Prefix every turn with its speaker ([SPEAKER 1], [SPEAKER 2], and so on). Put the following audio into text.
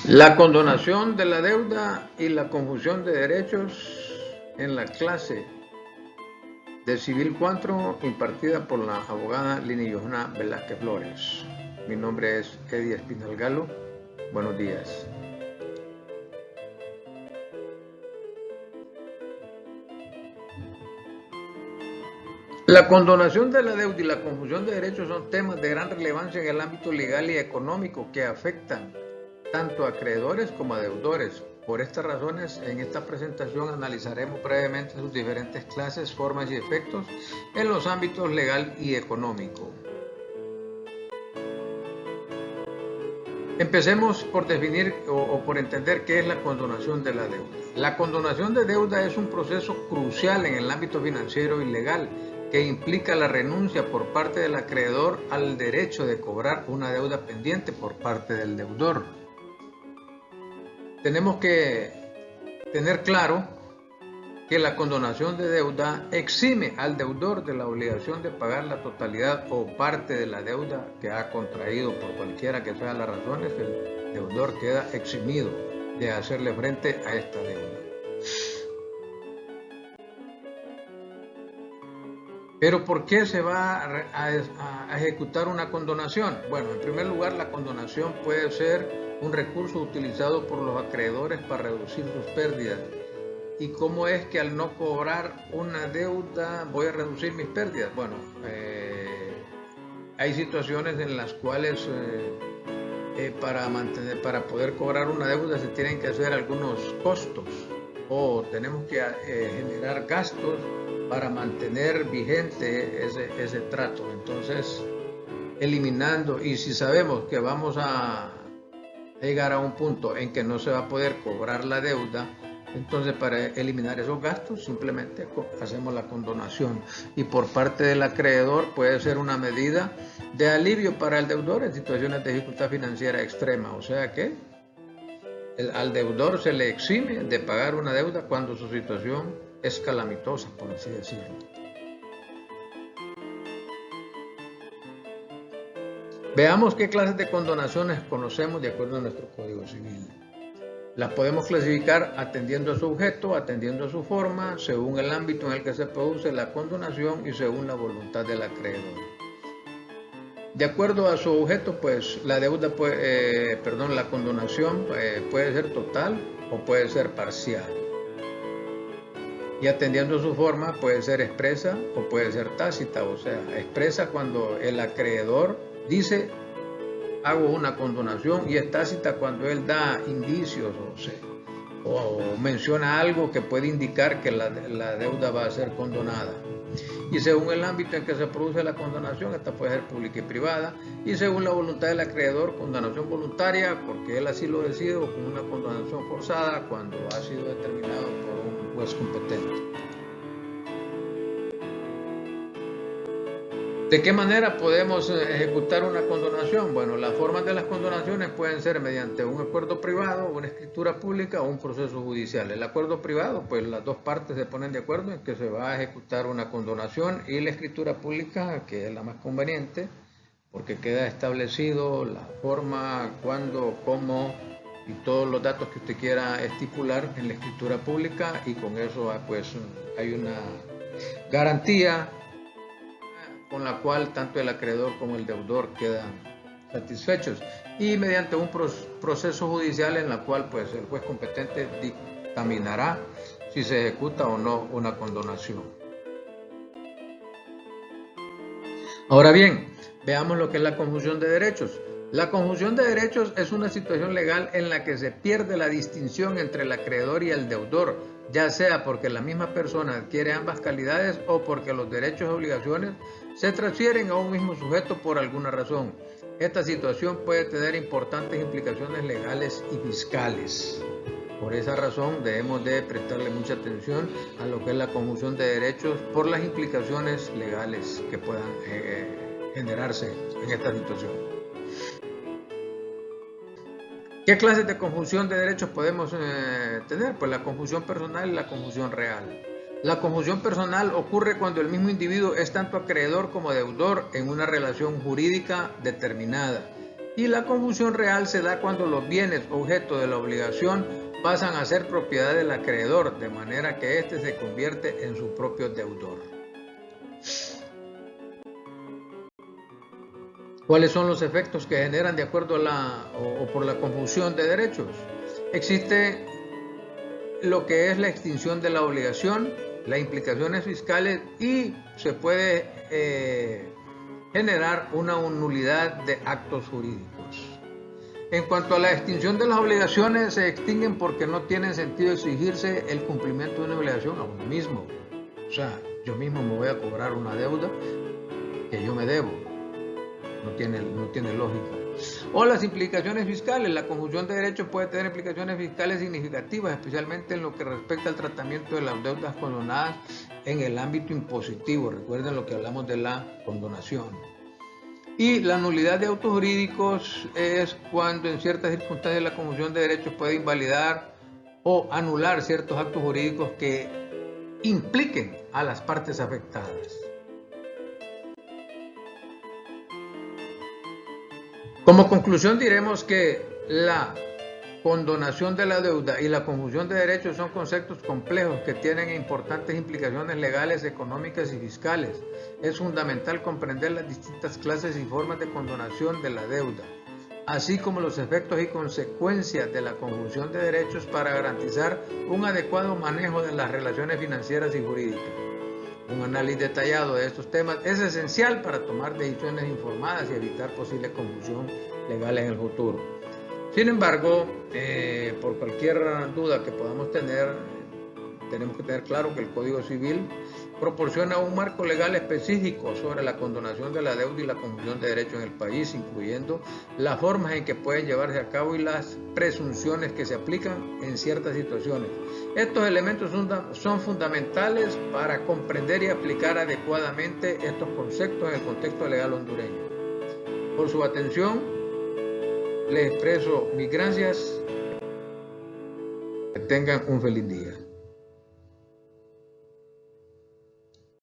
[SPEAKER 1] La condonación de la deuda y la confusión de derechos en la clase de Civil 4 impartida por la abogada Lini Johanna Velázquez Flores. Mi nombre es Eddie Espinal Galo. Buenos días. La condonación de la deuda y la confusión de derechos son temas de gran relevancia en el ámbito legal y económico que afectan tanto a acreedores como a deudores. Por estas razones, en esta presentación analizaremos brevemente sus diferentes clases, formas y efectos en los ámbitos legal y económico. Empecemos por definir o por entender qué es la condonación de la deuda. La condonación de deuda es un proceso crucial en el ámbito financiero y legal que implica la renuncia por parte del acreedor al derecho de cobrar una deuda pendiente por parte del deudor. Tenemos que tener claro que la condonación de deuda exime al deudor de la obligación de pagar la totalidad o parte de la deuda que ha contraído. Por cualquiera que sean las razones, el deudor queda eximido de hacerle frente a esta deuda. Pero ¿por qué se va a ejecutar una condonación? Bueno, en primer lugar, la condonación puede ser un recurso utilizado por los acreedores para reducir sus pérdidas. ¿Y cómo es que al no cobrar una deuda voy a reducir mis pérdidas? Bueno, hay situaciones en las cuales para poder cobrar una deuda se tienen que hacer algunos costos o tenemos que generar gastos para mantener vigente ese trato. Entonces, eliminando, y si sabemos que vamos a llegar a un punto en que no se va a poder cobrar la deuda, entonces para eliminar esos gastos simplemente hacemos la condonación, y por parte del acreedor puede ser una medida de alivio para el deudor en situaciones de dificultad financiera extrema. O sea que al deudor se le exime de pagar una deuda cuando su situación es calamitosa, por así decirlo. Veamos qué clases de condonaciones conocemos de acuerdo a nuestro Código Civil. Las podemos clasificar atendiendo a su objeto, atendiendo a su forma, según el ámbito en el que se produce la condonación y según la voluntad del acreedor. De acuerdo a su objeto, pues la la condonación puede ser total o puede ser parcial. Y atendiendo a su forma puede ser expresa o puede ser tácita. O sea, expresa cuando el acreedor dice hago una condonación, y es tácita cuando él da indicios o menciona algo que puede indicar que la deuda va a ser condonada. Y según el ámbito en que se produce la condonación, esta puede ser pública y privada, y según la voluntad del acreedor, condonación voluntaria, porque él así lo decide, o con una condonación forzada cuando ha sido determinado por un juez competente. ¿De qué manera podemos ejecutar una condonación? Bueno, las formas de las condonaciones pueden ser mediante un acuerdo privado, una escritura pública o un proceso judicial. El acuerdo privado, pues las dos partes se ponen de acuerdo en que se va a ejecutar una condonación, y la escritura pública, que es la más conveniente, porque queda establecido la forma, cuándo, cómo y todos los datos que usted quiera estipular en la escritura pública, y con eso pues hay una garantía con la cual tanto el acreedor como el deudor quedan satisfechos, y mediante un proceso judicial en la cual pues el juez competente dictaminará si se ejecuta o no una condonación. Ahora bien, veamos lo que es la confusión de derechos. La confusión de derechos es una situación legal en la que se pierde la distinción entre el acreedor y el deudor, ya sea porque la misma persona adquiere ambas calidades o porque los derechos y obligaciones se transfieren a un mismo sujeto por alguna razón. Esta situación puede tener importantes implicaciones legales y fiscales. Por esa razón debemos de prestarle mucha atención a lo que es la confusión de derechos por las implicaciones legales que puedan generarse en esta situación. ¿Qué clases de confusión de derechos podemos tener? Pues la confusión personal y la confusión real. La confusión personal ocurre cuando el mismo individuo es tanto acreedor como deudor en una relación jurídica determinada. Y la confusión real se da cuando los bienes objeto de la obligación pasan a ser propiedad del acreedor, de manera que éste se convierte en su propio deudor. ¿Cuáles son los efectos que generan de acuerdo a por la confusión de derechos? Existe lo que es la extinción de la obligación, las implicaciones fiscales y se puede generar una nulidad de actos jurídicos. En cuanto a la extinción de las obligaciones, se extinguen porque no tienen sentido exigirse el cumplimiento de una obligación a uno mismo. O sea, yo mismo me voy a cobrar una deuda que yo me debo. No tiene lógica. O las implicaciones fiscales. La confusión de derechos puede tener implicaciones fiscales significativas, especialmente en lo que respecta al tratamiento de las deudas condonadas en el ámbito impositivo. Recuerden lo que hablamos de la condonación. Y la nulidad de autos jurídicos es cuando en ciertas circunstancias la confusión de derechos puede invalidar o anular ciertos actos jurídicos que impliquen a las partes afectadas. Como conclusión diremos que la condonación de la deuda y la confusión de derechos son conceptos complejos que tienen importantes implicaciones legales, económicas y fiscales. Es fundamental comprender las distintas clases y formas de condonación de la deuda, así como los efectos y consecuencias de la confusión de derechos para garantizar un adecuado manejo de las relaciones financieras y jurídicas. Un análisis detallado de estos temas es esencial para tomar decisiones informadas y evitar posible confusión legal en el futuro. Sin embargo, por cualquier duda que podamos tener, tenemos que tener claro que el Código Civil proporciona un marco legal específico sobre la condonación de la deuda y la confusión de derechos en el país, incluyendo las formas en que pueden llevarse a cabo y las presunciones que se aplican en ciertas situaciones. Estos elementos son fundamentales para comprender y aplicar adecuadamente estos conceptos en el contexto legal hondureño. Por su atención, les expreso mis gracias. Que tengan un feliz día.